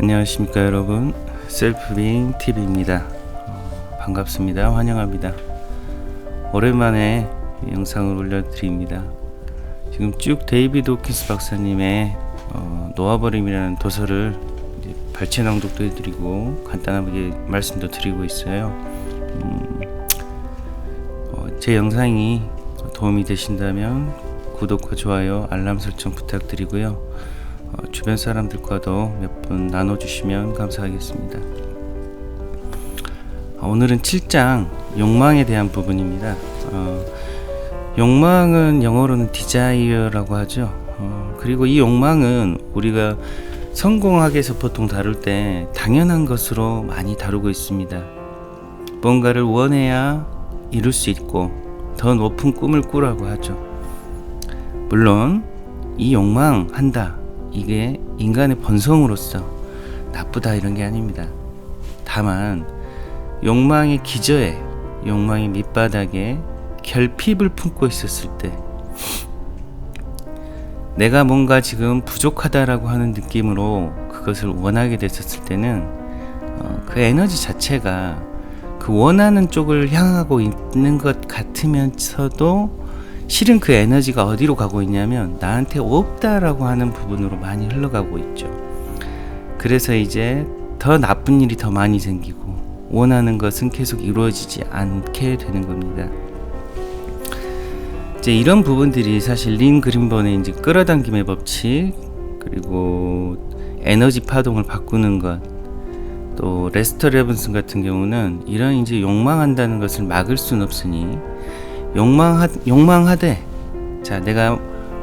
안녕하십니까 여러분, 셀프빙 TV입니다. 반갑습니다. 환영합니다. 오랜만에 영상을 올려드립니다. 지금 쭉 데이비드 호킨스 박사님의 놓아버림이라는 도서를 이제 발췌 낭독도 해드리고 간단하게 말씀도 드리고 있어요. 제 영상이 도움이 되신다면 구독과 좋아요, 알람 설정 부탁드리고요. 주변 사람들과도 몇 분 나눠주시면 감사하겠습니다. 오늘은 7장 욕망에 대한 부분입니다. 욕망은 영어로는 desire라고 하죠. 그리고 이 욕망은 우리가 성공학에서 보통 다룰 때 당연한 것으로 많이 다루고 있습니다. 뭔가를 원해야 이룰 수 있고 더 높은 꿈을 꾸라고 하죠. 물론 이 욕망한다, 이게 인간의 본성으로서 나쁘다 이런 게 아닙니다. 다만 욕망의 기저에, 욕망의 밑바닥에 결핍을 품고 있었을 때, 내가 뭔가 지금 부족하다라고 하는 느낌으로 그것을 원하게 됐었을 때는 그 에너지 자체가 그 원하는 쪽을 향하고 있는 것 같으면서도 실은 그 에너지가 어디로 가고 있냐면 나한테 없다라고 하는 부분으로 많이 흘러가고 있죠. 그래서 이제 더 나쁜 일이 더 많이 생기고 원하는 것은 계속 이루어지지 않게 되는 겁니다. 이제 이런 부분들이 사실 린 그린번의 이제 끌어당김의 법칙, 그리고 에너지 파동을 바꾸는 것, 또 레스터 레븐슨 같은 경우는 이런 이제 욕망한다는 것을 막을 수는 없으니 욕망하되, 자, 내가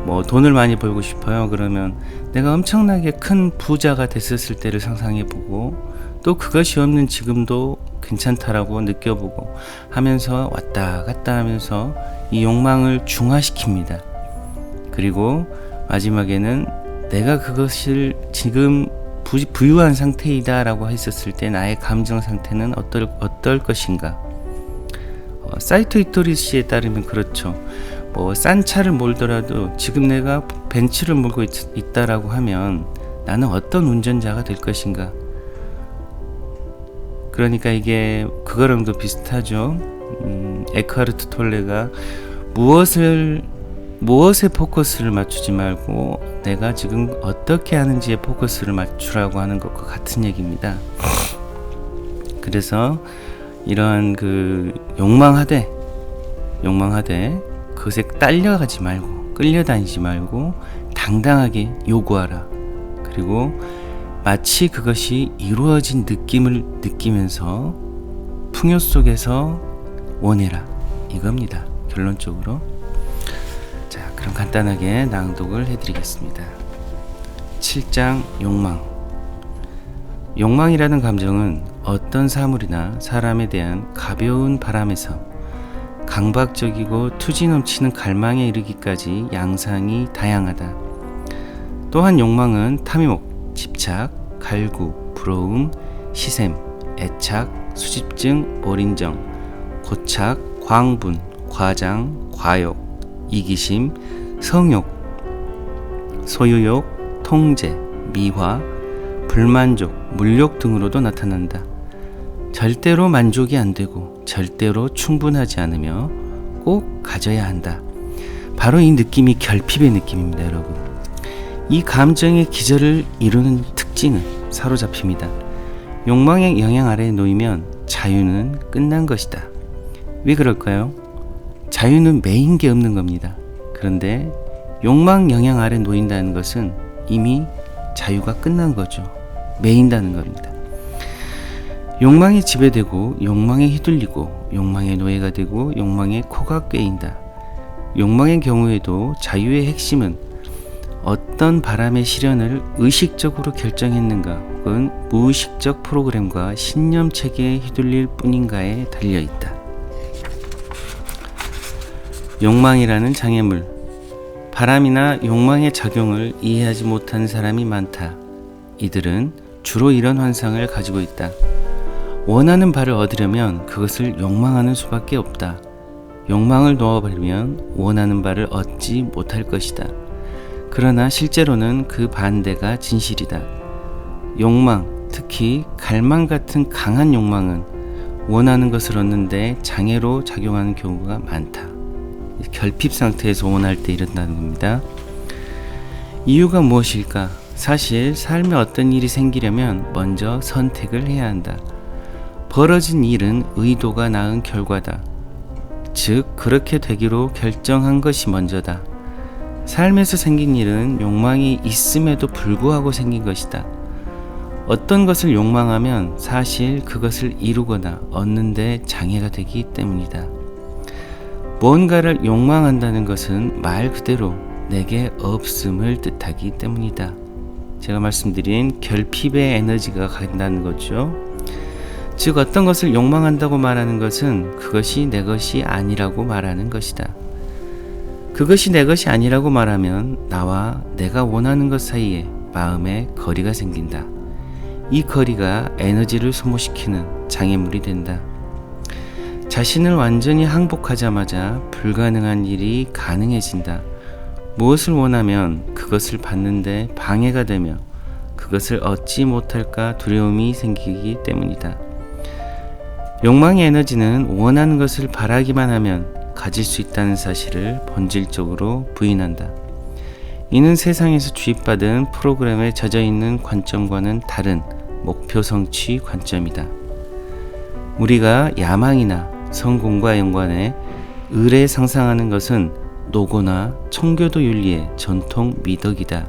뭐 돈을 많이 벌고 싶어요. 그러면 내가 엄청나게 큰 부자가 됐었을 때를 상상해보고, 또 그것이 없는 지금도 괜찮다라고 느껴보고 하면서 왔다 갔다 하면서 이 욕망을 중화시킵니다. 그리고 마지막에는 내가 그것을 지금 부유한 상태이다 라고 했었을 때 나의 감정 상태는 어떨 것인가. 사이토 이토리 씨에 따르면 그렇죠. 뭐 싼 차를 몰더라도 지금 내가 벤츠를 몰고 있다라고 하면 나는 어떤 운전자가 될 것인가. 그러니까 이게 그거랑도 비슷하죠. 에크하르트 톨레가 무엇에 포커스를 맞추지 말고 내가 지금 어떻게 하는지에 포커스를 맞추라고 하는 것과 같은 얘기입니다. 그래서 이러한 그 욕망하되 그것에 딸려가지 말고 끌려다니지 말고 당당하게 요구하라. 그리고 마치 그것이 이루어진 느낌을 느끼면서 풍요 속에서 원해라, 이겁니다. 결론적으로. 자, 그럼 간단하게 낭독을 해드리겠습니다. 7장 욕망이라는 감정은 어떤 사물이나 사람에 대한 가벼운 바람에서 강박적이고 투지 넘치는 갈망에 이르기까지 양상이 다양하다. 또한 욕망은 탐욕, 집착, 갈구, 부러움, 시샘, 애착, 수집증, 몰인정, 고착, 광분, 과장, 과욕, 이기심, 성욕, 소유욕, 통제, 미화, 불만족, 물욕 등으로도 나타난다. 절대로 만족이 안 되고 절대로 충분하지 않으며 꼭 가져야 한다. 바로 이 느낌이 결핍의 느낌입니다, 여러분. 이 감정의 기저를 이루는 특징은 사로잡힙니다. 욕망의 영향 아래에 놓이면 자유는 끝난 것이다. 왜 그럴까요? 자유는 매인 게 없는 겁니다. 그런데 욕망 영향 아래 놓인다는 것은 이미 자유가 끝난 거죠. 매인다는 겁니다. 욕망에 지배되고 욕망에 휘둘리고 욕망의 노예가 되고 욕망의 코가 꿰인다. 욕망의 경우에도 자유의 핵심은 어떤 바람의 실현을 의식적으로 결정했는가 혹은 무의식적 프로그램과 신념 체계에 휘둘릴 뿐인가에 달려있다. 욕망이라는 장애물, 바람이나 욕망의 작용을 이해하지 못하는 사람이 많다. 이들은 주로 이런 환상을 가지고 있다. 원하는 바를 얻으려면 그것을 욕망하는 수밖에 없다. 욕망을 놓아버리면 원하는 바를 얻지 못할 것이다. 그러나 실제로는 그 반대가 진실이다. 욕망, 특히 갈망 같은 강한 욕망은 원하는 것을 얻는데 장애로 작용하는 경우가 많다. 결핍 상태에서 원할 때 일어나는 겁니다. 이유가 무엇일까? 사실 삶에 어떤 일이 생기려면 먼저 선택을 해야 한다. 벌어진 일은 의도가 낳은 결과다. 즉, 그렇게 되기로 결정한 것이 먼저다. 삶에서 생긴 일은 욕망이 있음에도 불구하고 생긴 것이다. 어떤 것을 욕망하면 사실 그것을 이루거나 얻는데 장애가 되기 때문이다. 뭔가를 욕망한다는 것은 말 그대로 내게 없음을 뜻하기 때문이다. 제가 말씀드린 결핍의 에너지가 간다는 거죠. 즉, 어떤 것을 욕망한다고 말하는 것은 그것이 내 것이 아니라고 말하는 것이다. 그것이 내 것이 아니라고 말하면 나와 내가 원하는 것 사이에 마음의 거리가 생긴다. 이 거리가 에너지를 소모시키는 장애물이 된다. 자신을 완전히 항복하자마자 불가능한 일이 가능해진다. 무엇을 원하면 그것을 받는데 방해가 되며 그것을 얻지 못할까 두려움이 생기기 때문이다. 욕망의 에너지는 원하는 것을 바라기만 하면 가질 수 있다는 사실을 본질적으로 부인한다. 이는 세상에서 주입받은 프로그램에 젖어있는 관점과는 다른 목표 성취 관점이다. 우리가 야망이나 성공과 연관해 을에 상상하는 것은 노고나 청교도 윤리의 전통 미덕이다.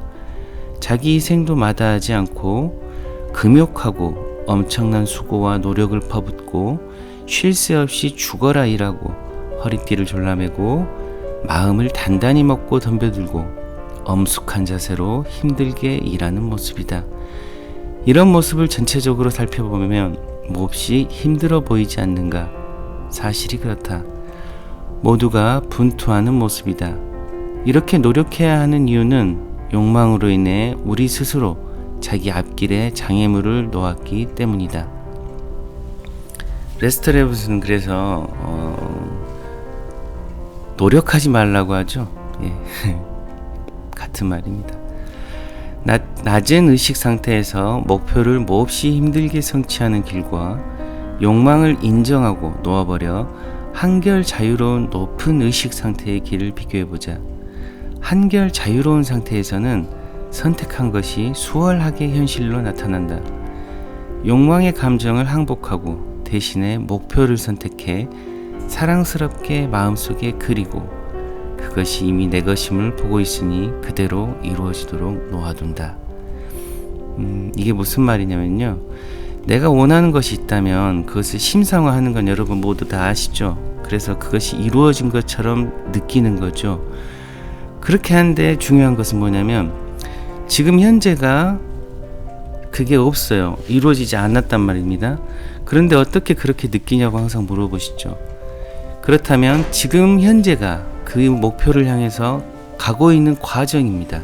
자기 희생도 마다하지 않고 금욕하고 엄청난 수고와 노력을 퍼붓고 쉴 새 없이 죽어라 일하고 허리띠를 졸라매고 마음을 단단히 먹고 덤벼들고 엄숙한 자세로 힘들게 일하는 모습이다. 이런 모습을 전체적으로 살펴보면 몹시 힘들어 보이지 않는가? 사실이 그렇다. 모두가 분투하는 모습이다. 이렇게 노력해야 하는 이유는 욕망으로 인해 우리 스스로 자기 앞길에 장애물을 놓았기 때문이다. 레스터레브스는 그래서 노력하지 말라고 하죠. 예. 같은 말입니다. 낮은 의식 상태에서 목표를 몹시 힘들게 성취하는 길과 욕망을 인정하고 놓아버려 한결 자유로운 높은 의식 상태의 길을 비교해보자. 한결 자유로운 상태에서는 선택한 것이 수월하게 현실로 나타난다. 욕망의 감정을 항복하고 대신에 목표를 선택해 사랑스럽게 마음속에 그리고 그것이 이미 내 것임을 보고 있으니 그대로 이루어지도록 놓아둔다. 이게 무슨 말이냐면요, 내가 원하는 것이 있다면 그것을 심상화하는 건 여러분 모두 다 아시죠? 그래서 그것이 이루어진 것처럼 느끼는 거죠. 그렇게 하는데 중요한 것은 뭐냐면 지금 현재가 그게 없어요. 이루어지지 않았단 말입니다. 그런데 어떻게 그렇게 느끼냐고 항상 물어보시죠. 그렇다면 지금 현재가 그 목표를 향해서 가고 있는 과정입니다.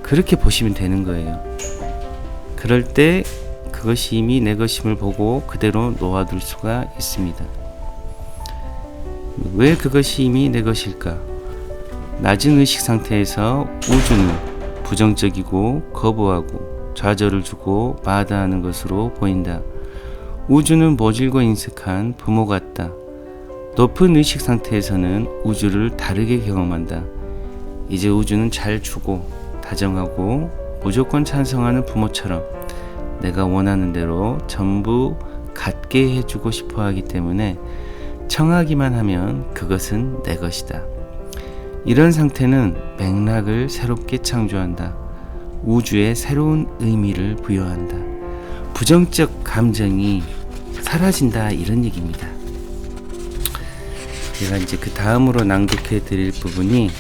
그렇게 보시면 되는 거예요. 그럴 때 그것이 이미 내 것임을 보고 그대로 놓아둘 수가 있습니다. 왜 그것이 이미 내 것일까? 낮은 의식 상태에서 우주는 부정적이고 거부하고 좌절을 주고 마다하는 것으로 보인다. 우주는 모질고 인색한 부모 같다. 높은 의식 상태에서는 우주를 다르게 경험한다. 이제 우주는 잘 주고 다정하고 무조건 찬성하는 부모처럼 내가 원하는 대로 전부 갖게 해주고 싶어 하기 때문에 청하기만 하면 그것은 내 것이다. 이런 상태는 맥락을 새롭게 창조한다. 우주에 새로운 의미를 부여한다. 부정적 감정이 사라진다, 이런 얘기입니다. 제가 이제 그 다음으로 낭독해 드릴 부분이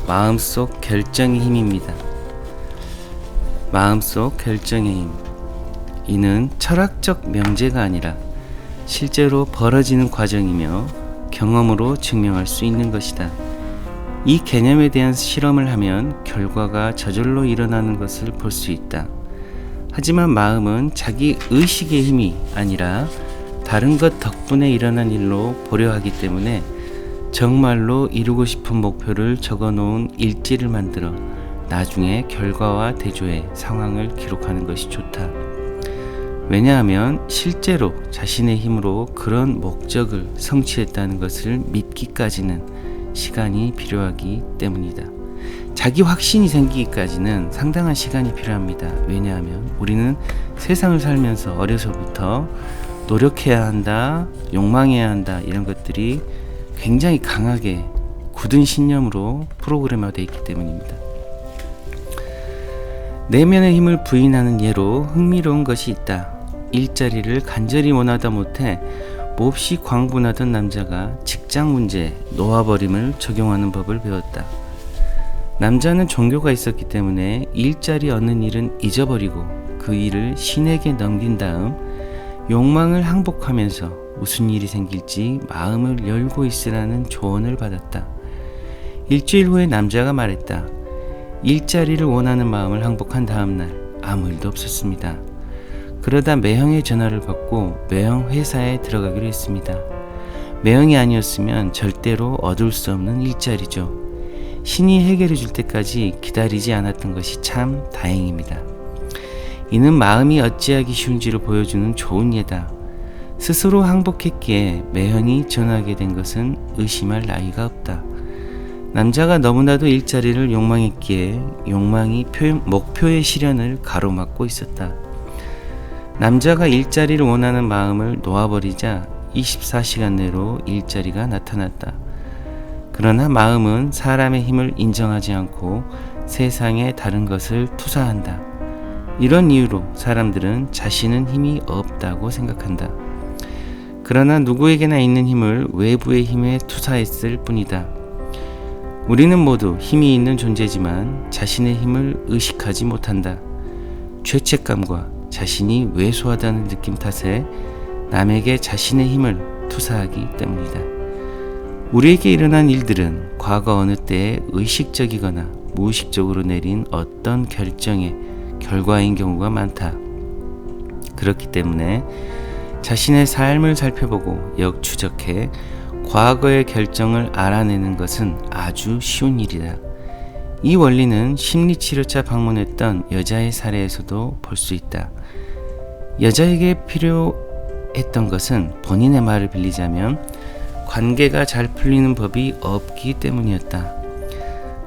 마음속 결정의 힘입니다. 마음속 결정의 힘. 이는 철학적 명제가 아니라 실제로 벌어지는 과정이며 경험으로 증명할 수 있는 것이다. 이 개념에 대한 실험을 하면 결과가 저절로 일어나는 것을 볼 수 있다. 하지만 마음은 자기 의식의 힘이 아니라 다른 것 덕분에 일어난 일로 보려 하기 때문에 정말로 이루고 싶은 목표를 적어 놓은 일지를 만들어 나중에 결과와 대조해 상황을 기록하는 것이 좋다. 왜냐하면 실제로 자신의 힘으로 그런 목적을 성취했다는 것을 믿기까지는 시간이 필요하기 때문이다. 자기 확신이 생기기까지는 상당한 시간이 필요합니다. 왜냐하면 우리는 세상을 살면서 어려서부터 노력해야 한다, 욕망해야 한다, 이런 것들이 굉장히 강하게 굳은 신념으로 프로그램화되어 있기 때문입니다. 내면의 힘을 부인하는 예로 흥미로운 것이 있다. 일자리를 간절히 원하다 못해 몹시 광분하던 남자가 직장 문제에 놓아버림을 적용하는 법을 배웠다. 남자는 종교가 있었기 때문에 일자리 얻는 일은 잊어버리고 그 일을 신에게 넘긴 다음 욕망을 항복하면서 무슨 일이 생길지 마음을 열고 있으라는 조언을 받았다. 일주일 후에 남자가 말했다. 일자리를 원하는 마음을 항복한 다음날 아무 일도 없었습니다. 그러다 매형의 전화를 받고 매형 회사에 들어가기로 했습니다. 매형이 아니었으면 절대로 얻을 수 없는 일자리죠. 신이 해결해 줄 때까지 기다리지 않았던 것이 참 다행입니다. 이는 마음이 어찌하기 쉬운지를 보여주는 좋은 예다. 스스로 항복했기에 매형이 전화하게 된 것은 의심할 나위가 없다. 남자가 너무나도 일자리를 욕망했기에 욕망이 목표의 실현을 가로막고 있었다. 남자가 일자리를 원하는 마음을 놓아버리자 24시간 내로 일자리가 나타났다. 그러나 마음은 사람의 힘을 인정하지 않고 세상에 다른 것을 투사한다. 이런 이유로 사람들은 자신은 힘이 없다고 생각한다. 그러나 누구에게나 있는 힘을 외부의 힘에 투사했을 뿐이다. 우리는 모두 힘이 있는 존재지만 자신의 힘을 의식하지 못한다. 죄책감과 자신이 왜소하다는 느낌 탓에 남에게 자신의 힘을 투사하기 때문이다. 우리에게 일어난 일들은 과거 어느 때에 의식적이거나 무의식적으로 내린 어떤 결정의 결과인 경우가 많다. 그렇기 때문에 자신의 삶을 살펴보고 역추적해 과거의 결정을 알아내는 것은 아주 쉬운 일이다. 이 원리는 심리치료차 방문했던 여자의 사례에서도 볼 수 있다. 여자에게 필요했던 것은 본인의 말을 빌리자면 관계가 잘 풀리는 법이 없기 때문이었다.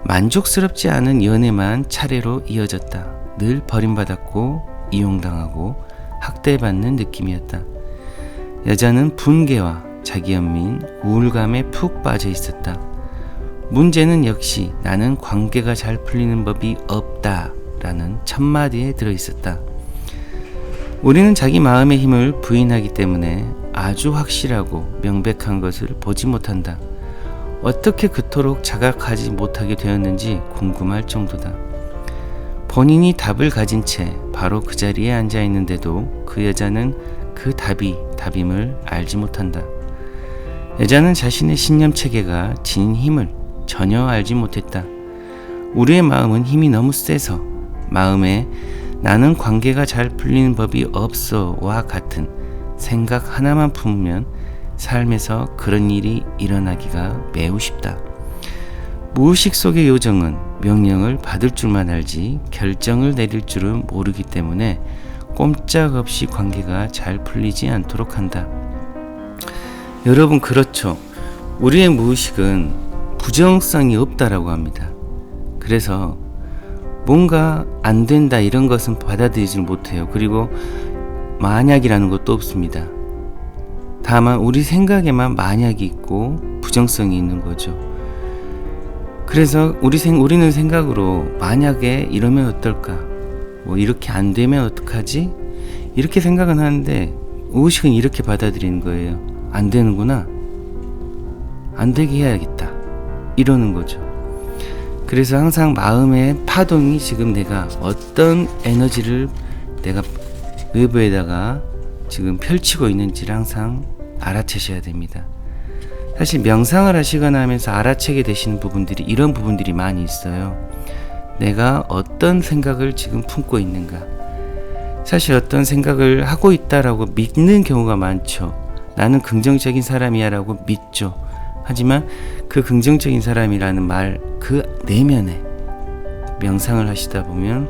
만족스럽지 않은 연애만 차례로 이어졌다. 늘 버림받았고 이용당하고 학대받는 느낌이었다. 여자는 분개와 자기연민, 우울감에 푹 빠져 있었다. 문제는 역시 나는 관계가 잘 풀리는 법이 없다 라는 첫마디에 들어있었다. 우리는 자기 마음의 힘을 부인하기 때문에 아주 확실하고 명백한 것을 보지 못한다. 어떻게 그토록 자각하지 못하게 되었는지 궁금할 정도다. 본인이 답을 가진 채 바로 그 자리에 앉아 있는데도 그 여자는 그 답이 답임을 알지 못한다. 여자는 자신의 신념 체계가 지닌 힘을 전혀 알지 못했다. 우리의 마음은 힘이 너무 세서 마음에 나는 관계가 잘 풀리는 법이 없어와 같은 생각 하나만 품으면 삶에서 그런 일이 일어나기가 매우 쉽다. 무의식 속의 요정은 명령을 받을 줄만 알지 결정을 내릴 줄은 모르기 때문에 꼼짝없이 관계가 잘 풀리지 않도록 한다. 여러분, 그렇죠. 우리의 무의식은 부정성이 없다라고 합니다. 그래서 뭔가 안 된다 이런 것은 받아들이지 못해요. 그리고 만약이라는 것도 없습니다. 다만 우리 생각에만 만약이 있고 부정성이 있는 거죠. 그래서 우리는 생각으로 만약에 이러면 어떨까? 뭐 이렇게 안 되면 어떡하지? 이렇게 생각은 하는데 의식은 이렇게 받아들이는 거예요. 안 되는구나. 안 되게 해야겠다. 이러는 거죠. 그래서 항상 마음의 파동이 지금 내가 어떤 에너지를 내가 외부에다가 지금 펼치고 있는지를 항상 알아채셔야 됩니다. 사실 명상을 하시거나 하면서 알아채게 되시는 부분들이 이런 부분들이 많이 있어요. 내가 어떤 생각을 지금 품고 있는가. 사실 어떤 생각을 하고 있다라고 믿는 경우가 많죠. 나는 긍정적인 사람이야 라고 믿죠. 하지만 그 긍정적인 사람이라는 말, 그 내면에 명상을 하시다 보면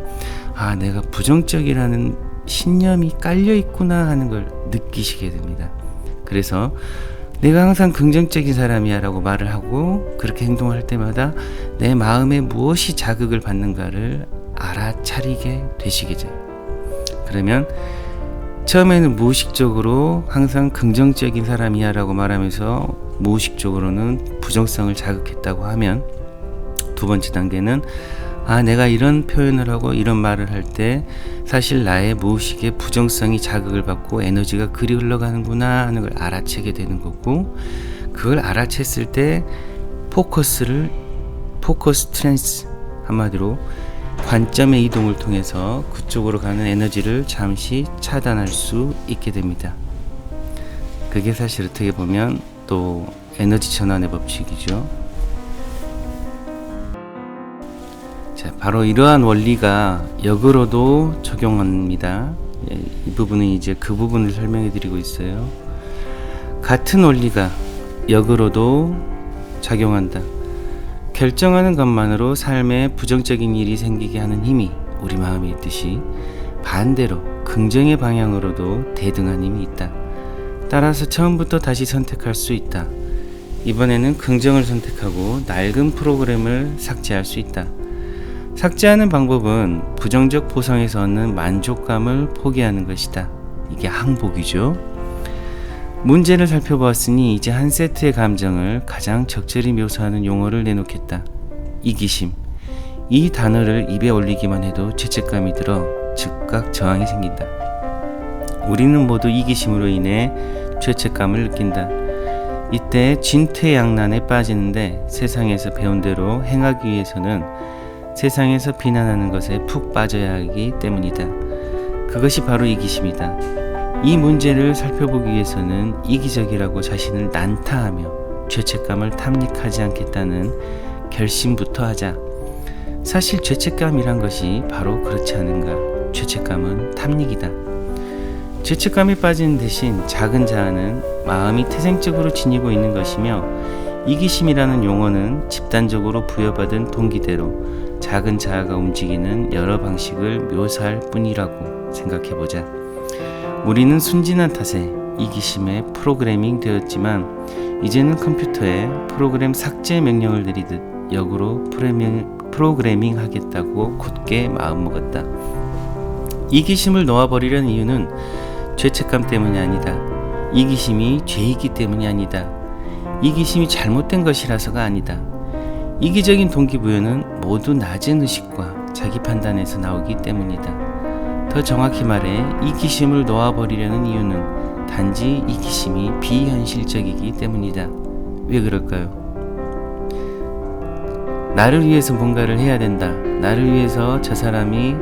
내가 부정적이라는 신념이 깔려 있구나 하는 걸 느끼시게 됩니다. 그래서 내가 항상 긍정적인 사람이야 라고 말을 하고 그렇게 행동할 때마다 내 마음에 무엇이 자극을 받는가를 알아차리게 되시게 돼요. 그러면 처음에는 무의식적으로 항상 긍정적인 사람이야 라고 말하면서 무의식적으로는 부정성을 자극했다고 하면, 두 번째 단계는 내가 이런 표현을 하고 이런 말을 할 때 사실 나의 무의식의 부정성이 자극을 받고 에너지가 그리 흘러가는구나 하는 걸 알아채게 되는 거고, 그걸 알아챘을 때 포커스 트랜스, 한마디로 관점의 이동을 통해서 그쪽으로 가는 에너지를 잠시 차단할 수 있게 됩니다. 그게 사실 어떻게 보면 또 에너지 전환의 법칙이죠. 자, 바로 이러한 원리가 역으로도 적용합니다. 이 부분은 이제 그 부분을 설명해 드리고 있어요. 같은 원리가 역으로도 작용한다. 결정하는 것만으로 삶에 부정적인 일이 생기게 하는 힘이 우리 마음에 있듯이, 반대로 긍정의 방향으로도 대등한 힘이 있다. 따라서 처음부터 다시 선택할 수 있다. 이번에는 긍정을 선택하고 낡은 프로그램을 삭제할 수 있다. 삭제하는 방법은 부정적 보상에서 얻는 만족감을 포기하는 것이다. 이게 항복이죠. 문제를 살펴보았으니 이제 한 세트의 감정을 가장 적절히 묘사하는 용어를 내놓겠다. 이기심. 이 단어를 입에 올리기만 해도 죄책감이 들어 즉각 저항이 생긴다. 우리는 모두 이기심으로 인해 죄책감을 느낀다. 이때 진퇴양난에 빠지는데, 세상에서 배운 대로 행하기 위해서는 세상에서 비난하는 것에 푹 빠져야 하기 때문이다. 그것이 바로 이기심이다. 이 문제를 살펴보기 위해서는 이기적이라고 자신을 난타하며 죄책감을 탐닉하지 않겠다는 결심부터 하자. 사실 죄책감이란 것이 바로 그렇지 않은가? 죄책감은 탐닉이다. 죄책감에 빠지는 대신 작은 자아는 마음이 태생적으로 지니고 있는 것이며, 이기심이라는 용어는 집단적으로 부여받은 동기대로 작은 자아가 움직이는 여러 방식을 묘사할 뿐이라고 생각해보자. 우리는 순진한 탓에 이기심에 프로그래밍 되었지만, 이제는 컴퓨터에 프로그램 삭제 명령을 내리듯 역으로 프로그래밍 하겠다고 굳게 마음먹었다. 이기심을 놓아버리려는 이유는 죄책감 때문이 아니다. 이기심이 죄이기 때문이 아니다. 이기심이 잘못된 것이라서가 아니다. 이기적인 동기부여는 모두 낮은 의식과 자기 판단에서 나오기 때문이다. 더 정확히 말해 이기심을 놓아버리려는 이유는 단지 이기심이 비현실적이기 때문이다. 왜 그럴까요? 나를 위해서 뭔가를 해야 된다. 나를 위해서 저 사람이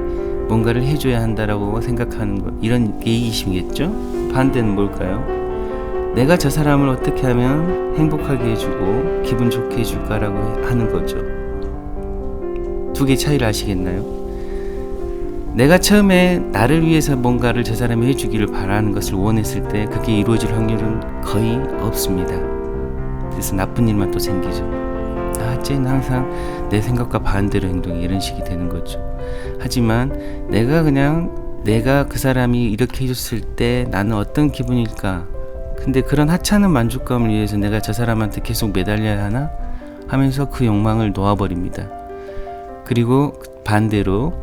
뭔가를 해줘야 한다라고 생각하는 것, 이런 게 이기심이겠죠? 반대는 뭘까요? 내가 저 사람을 어떻게 하면 행복하게 해주고 기분 좋게 해줄까라고 하는 거죠. 두 개의 차이를 아시겠나요? 내가 처음에 나를 위해서 뭔가를 저 사람이 해주기를 바라는 것을 원했을 때 그게 이루어질 확률은 거의 없습니다. 그래서 나쁜 일만 또 생기죠. 쟤는 항상 내 생각과 반대로 행동해, 이런 식이 되는 거죠. 하지만 내가 그 사람이 이렇게 해줬을 때 나는 어떤 기분일까? 근데 그런 하찮은 만족감을 위해서 내가 저 사람한테 계속 매달려야 하나? 하면서 그 욕망을 놓아버립니다. 그리고 반대로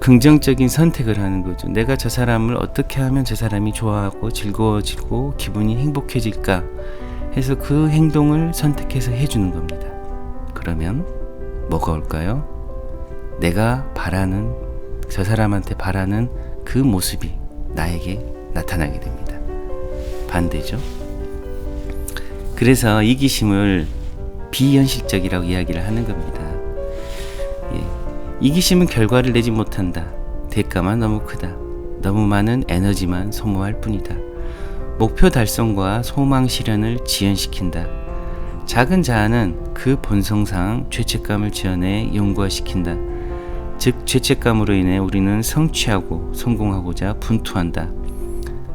긍정적인 선택을 하는 거죠. 내가 저 사람을 어떻게 하면 저 사람이 좋아하고 즐거워지고 기분이 행복해질까 해서 그 행동을 선택해서 해주는 겁니다. 그러면 뭐가 올까요? 내가 바라는, 저 사람한테 바라는 그 모습이 나에게 나타나게 됩니다. 반대죠. 그래서 이기심을 비현실적이라고 이야기를 하는 겁니다. 이기심은 결과를 내지 못한다. 대가만 너무 크다. 너무 많은 에너지만 소모할 뿐이다. 목표 달성과 소망 실현을 지연시킨다. 작은 자아는 그 본성상 죄책감을 지어내 영구화시킨다. 즉 죄책감으로 인해 우리는 성취하고 성공하고자 분투한다.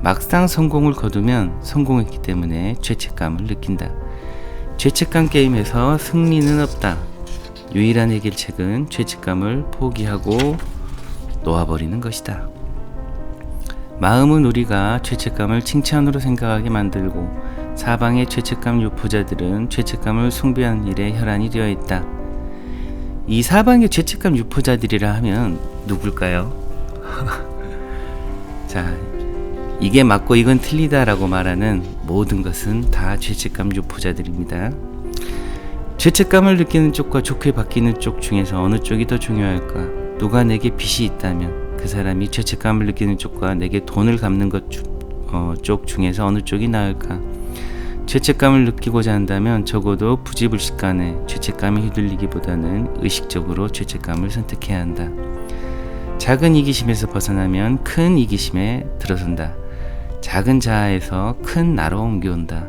막상 성공을 거두면 성공했기 때문에 죄책감을 느낀다. 죄책감 게임에서 승리는 없다. 유일한 해결책은 죄책감을 포기하고 놓아버리는 것이다. 마음은 우리가 죄책감을 칭찬으로 생각하게 만들고 사방의 죄책감 유포자들은 죄책감을 숭배하는 일에 혈안이 되어 있다. 이 사방의 죄책감 유포자들이라 하면 누굴까요? 자, 이게 맞고 이건 틀리다라고 말하는 모든 것은 다 죄책감 유포자들입니다. 죄책감을 느끼는 쪽과 좋게 바뀌는 쪽 중에서 어느 쪽이 더 중요할까? 누가 내게 빚이 있다면 그 사람이 죄책감을 느끼는 쪽과 내게 돈을 갚는 쪽 중에서 어느 쪽이 나을까? 죄책감을 느끼고자 한다면 적어도 부지불식간에 죄책감에 휘둘리기보다는 의식적으로 죄책감을 선택해야 한다. 작은 이기심에서 벗어나면 큰 이기심에 들어선다. 작은 자아에서 큰 나로 옮겨온다.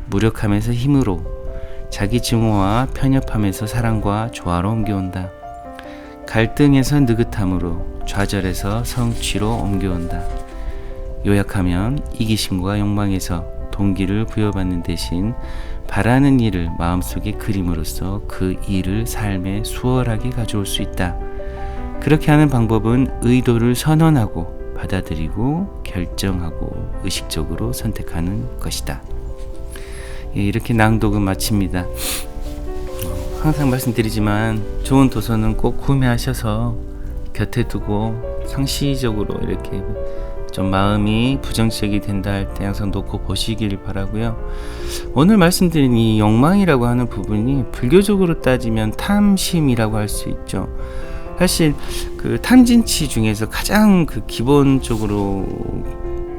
무력함에서 힘으로, 자기 증오와 편협함에서 사랑과 조화로 옮겨온다. 갈등에서 느긋함으로, 좌절에서 성취로 옮겨온다. 요약하면 이기심과 욕망에서 동기를 부여받는 대신 바라는 일을 마음속에 그림으로써 그 일을 삶에 수월하게 가져올 수 있다. 그렇게 하는 방법은 의도를 선언하고 받아들이고 결정하고 의식적으로 선택하는 것이다. 이렇게 낭독은 마칩니다. 항상 말씀드리지만 좋은 도서는 꼭 구매하셔서 곁에 두고 상시적으로 이렇게 좀 마음이 부정적이 된다 할 때 항상 놓고 보시길 바라고요. 오늘 말씀드린 이 욕망이라고 하는 부분이 불교적으로 따지면 탐심이라고 할 수 있죠. 사실 그 탐진치 중에서 가장 그 기본적으로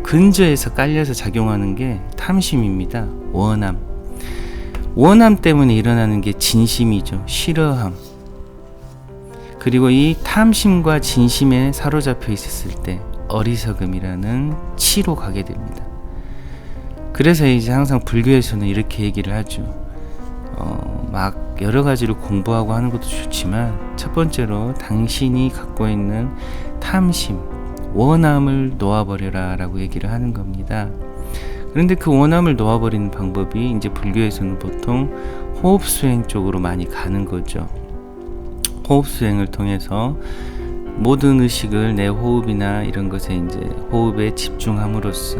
근저에서 깔려서 작용하는 게 탐심입니다. 원함 때문에 일어나는 게 진심이죠. 싫어함. 그리고 이 탐심과 진심에 사로잡혀 있었을 때 어리석음이라는 치로 가게 됩니다. 그래서 이제 항상 불교에서는 이렇게 얘기를 하죠. 막 여러 가지를 공부하고 하는 것도 좋지만 첫 번째로 당신이 갖고 있는 탐심, 원함을 놓아버려라 라고 얘기를 하는 겁니다. 그런데 그 원함을 놓아버리는 방법이 이제 불교에서는 보통 호흡수행 쪽으로 많이 가는 거죠. 호흡수행을 통해서 모든 의식을 내 호흡이나 이런 것에 이제 호흡에 집중함으로써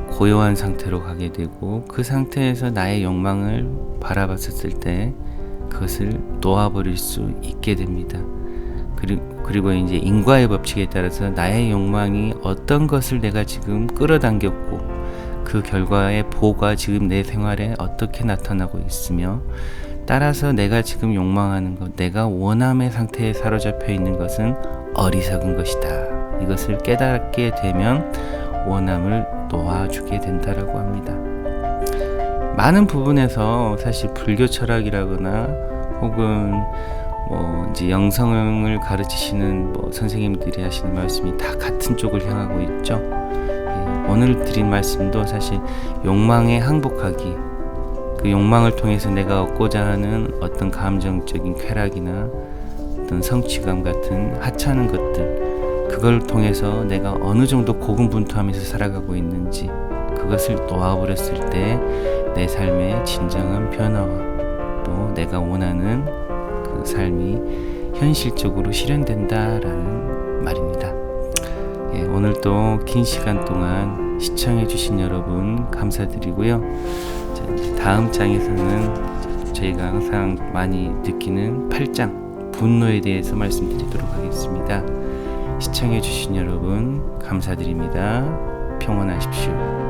고요한 상태로 가게 되고 그 상태에서 나의 욕망을 바라봤었을 때 그것을 놓아버릴 수 있게 됩니다. 그리고 이제 인과의 법칙에 따라서 나의 욕망이 어떤 것을 내가 지금 끌어당겼고 그 결과의 보가 지금 내 생활에 어떻게 나타나고 있으며 따라서 내가 지금 욕망하는 것, 내가 원함의 상태에 사로잡혀 있는 것은 어리석은 것이다. 이것을 깨닫게 되면 원함을 놓아주게 된다라고 합니다. 많은 부분에서 사실 불교 철학이라거나 혹은 이제 영성을 가르치시는 선생님들이 하시는 말씀이 다 같은 쪽을 향하고 있죠. 오늘 드린 말씀도 사실 욕망에 항복하기, 그 욕망을 통해서 내가 얻고자 하는 어떤 감정적인 쾌락이나 어떤 성취감 같은 하찮은 것들, 그걸 통해서 내가 어느 정도 고군분투하면서 살아가고 있는지 그것을 놓아버렸을 때 내 삶의 진정한 변화와 또 내가 원하는 그 삶이 현실적으로 실현된다라는 말입니다. 오늘도 긴 시간 동안 시청해주신 여러분 감사드리고요. 다음 장에서는 저희가 항상 많이 느끼는 8장 분노에 대해서 말씀드리도록 하겠습니다. 시청해주신 여러분 감사드립니다. 평안하십시오.